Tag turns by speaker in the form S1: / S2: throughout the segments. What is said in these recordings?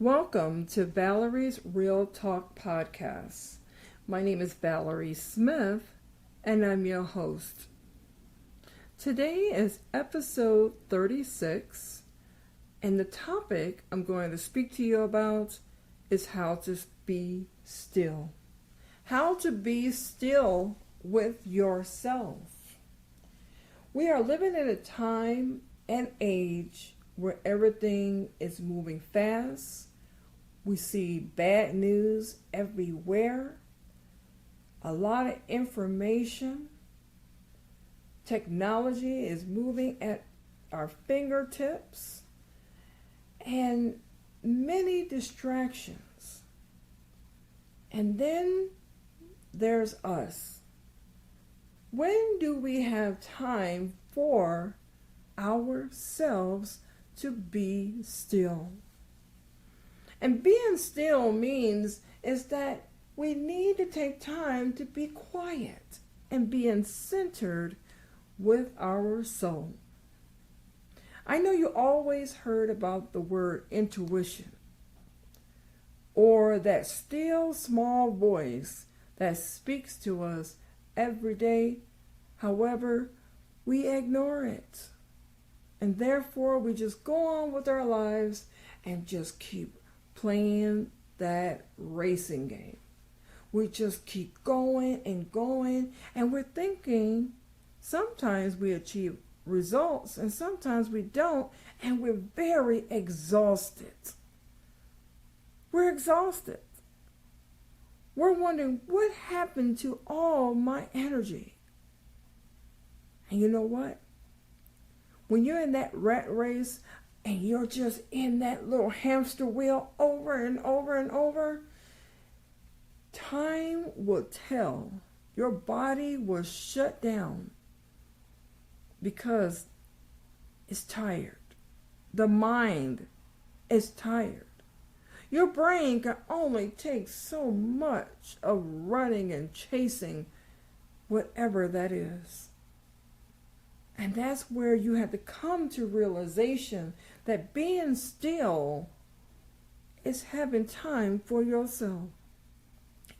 S1: Welcome to Valerie's Real Talk podcast. My name is Valerie Smith, and I'm your host. Today is episode 36, and the topic I'm going to speak to you about is how to be still. How to be still with yourself. We are living in a time and age where everything is moving fast. We see bad news everywhere, a lot of information. Technology is moving at our fingertips, and many distractions. And then there's us. When do we have time for ourselves to be still? And being still means is that we need to take time to be quiet and being centered with our soul. I know you always heard about the word intuition, or that still small voice that speaks to us every day. However, we ignore it. And therefore, we just go on with our lives and just keep playing that racing game. We just keep going, and we're thinking sometimes we achieve results and sometimes we don't, and we're very exhausted. We're exhausted. We're wondering what happened to all my energy. And you know what? When you're in that rat race and you're just in that little hamster wheel over and over and over, time will tell. Your body will shut down because it's tired. The mind is tired. Your brain can only take so much of running and chasing whatever that is. And that's where you have to come to realization that being still is having time for yourself.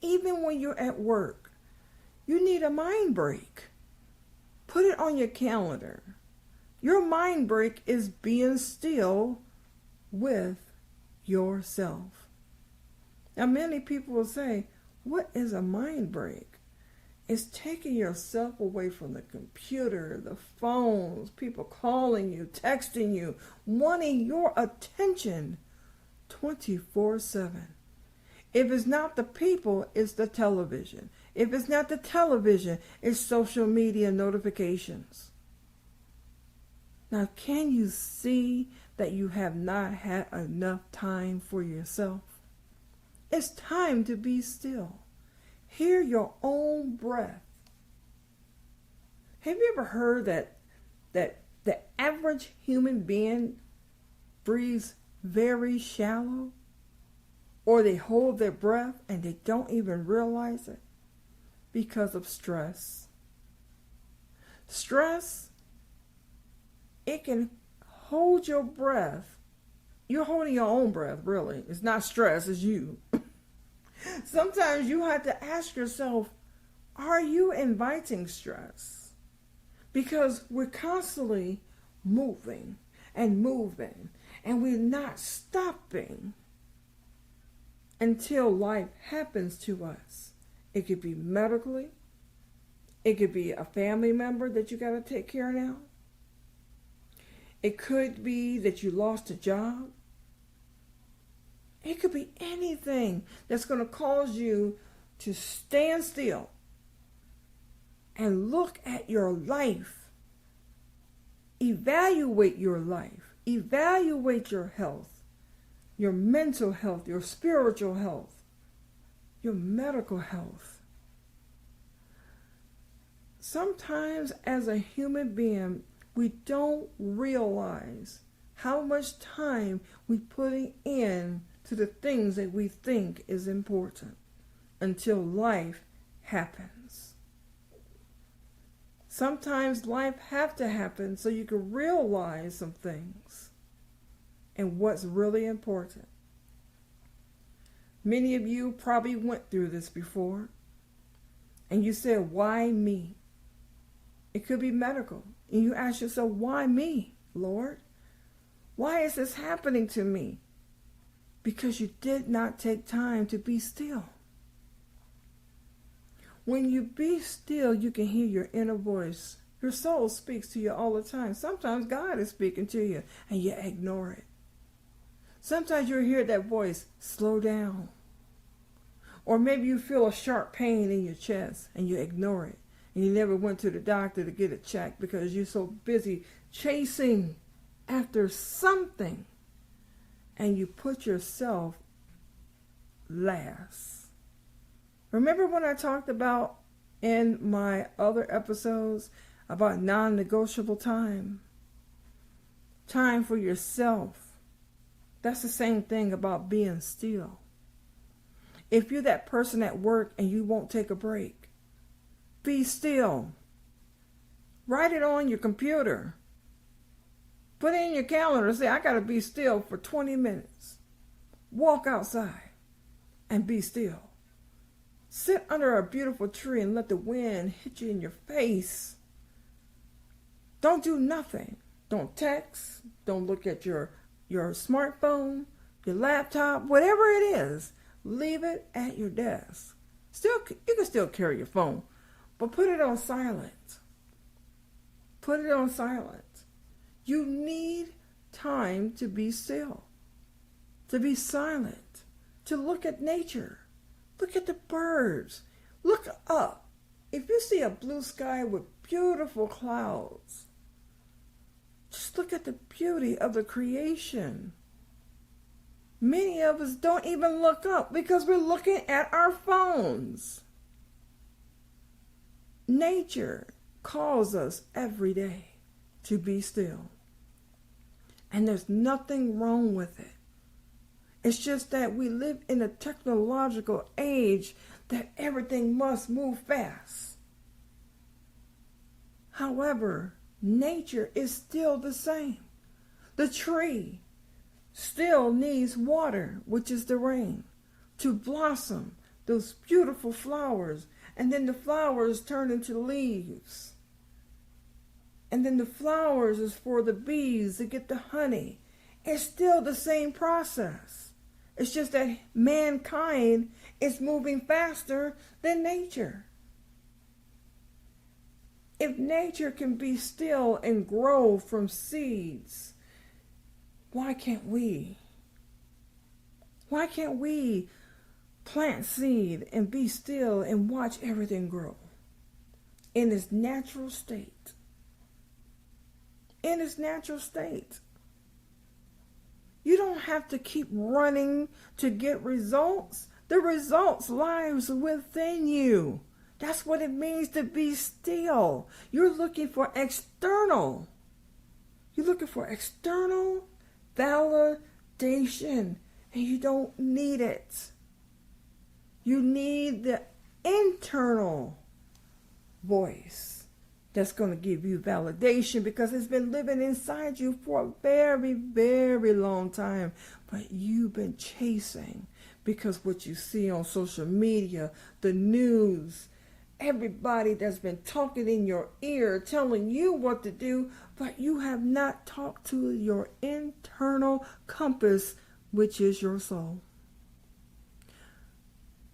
S1: Even when you're at work, you need a mind break. Put it on your calendar. Your mind break is being still with yourself. Now, many people will say, what is a mind break? It's taking yourself away from the computer, the phones, people calling you, texting you, wanting your attention 24/7. If it's not the people, it's the television. If it's not the television, it's social media notifications. Now, can you see that you have not had enough time for yourself? It's time to be still. Hear your own breath. Have you ever heard that the average human being breathes very shallow? Or they hold their breath and they don't even realize it because of stress. Stress, it can hold your breath. You're holding your own breath, really. It's not stress, it's you. Sometimes you have to ask yourself, are you inviting stress? Because we're constantly moving, and we're not stopping until life happens to us. It could be medically. It could be a family member that you got to take care of now. It could be that you lost a job. It could be anything that's going to cause you to stand still and look at your life. Evaluate your life. Evaluate your health, your mental health, your spiritual health, your medical health. Sometimes as a human being, we don't realize how much time we're putting in to the things that we think is important until life happens. Sometimes life have to happen so you can realize some things and what's really important. Many of you probably went through this before, and you said, why me? It could be medical. And you ask yourself, why me, Lord? Why is this happening to me? Because you did not take time to be still. When you be still, you can hear your inner voice. Your soul speaks to you all the time. Sometimes God is speaking to you, and you ignore it. Sometimes you'll hear that voice, slow down. Or maybe you feel a sharp pain in your chest, and you ignore it. And you never went to the doctor to get it checked because you're so busy chasing after something. And you put yourself last. Remember when I talked about in my other episodes about non-negotiable time? Time for yourself. That's the same thing about being still. If you're that person at work and you won't take a break, be still. Write it on your computer. Put it in your calendar. Say, I got to be still for 20 minutes. Walk outside and be still. Sit under a beautiful tree and let the wind hit you in your face. Don't do nothing. Don't text. Don't look at your smartphone, your laptop, whatever it is. Leave it at your desk. You can still carry your phone, but put it on silent. Put it on silent. You need time to be still, to be silent, to look at nature. Look at the birds. Look up. If you see a blue sky with beautiful clouds, just look at the beauty of the creation. Many of us don't even look up because we're looking at our phones. Nature calls us every day to be still. And there's nothing wrong with it. It's just that we live in a technological age that everything must move fast. However, nature is still the same. The tree still needs water, which is the rain, to blossom those beautiful flowers. And then the flowers turn into leaves. And then the flowers is for the bees to get the honey. It's still the same process. It's just that mankind is moving faster than nature. If nature can be still and grow from seeds, why can't we? Why can't we plant seed and be still and watch everything grow in its natural state? In its natural state. You don't have to keep running to get results. The results lies within you. That's what it means to be still. You're looking for external. You're looking for external validation, and you don't need it. You need the internal voice that's going to give you validation because it's been living inside you for a very, very long time. But you've been chasing because what you see on social media, the news, everybody that's been talking in your ear, telling you what to do, but you have not talked to your internal compass, which is your soul.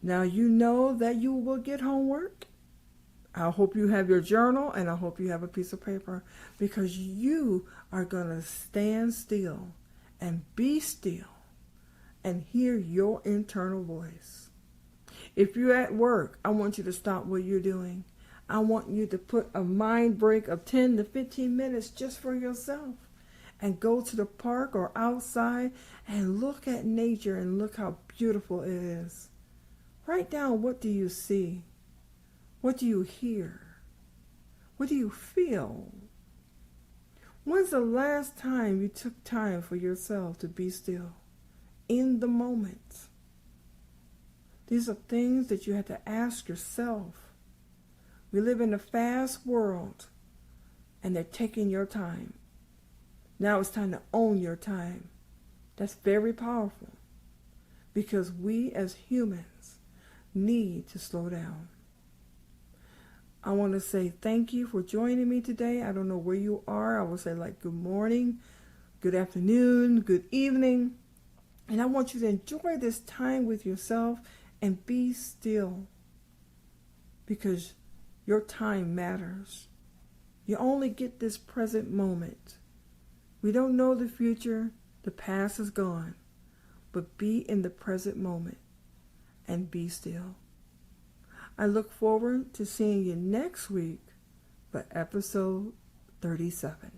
S1: Now you know that you will get homework. I hope you have your journal and I hope you have a piece of paper because you are going to stand still and be still and hear your internal voice. If you're at work, I want you to stop what you're doing. I want you to put a mind break of 10 to 15 minutes just for yourself and go to the park or outside and look at nature and look how beautiful it is. Write down, what do you see? What do you hear? What do you feel? When's the last time you took time for yourself to be still in the moment? These are things that you have to ask yourself. We live in a fast world, and they're taking your time. Now it's time to own your time. That's very powerful. because we as humans need to slow down. I want to say thank you for joining me today. I don't know where you are. I will say like good morning, good afternoon, good evening. And I want you to enjoy this time with yourself and be still, because your time matters. You only get this present moment. We don't know the future. The past is gone. But be in the present moment and be still. I look forward to seeing you next week for episode 37.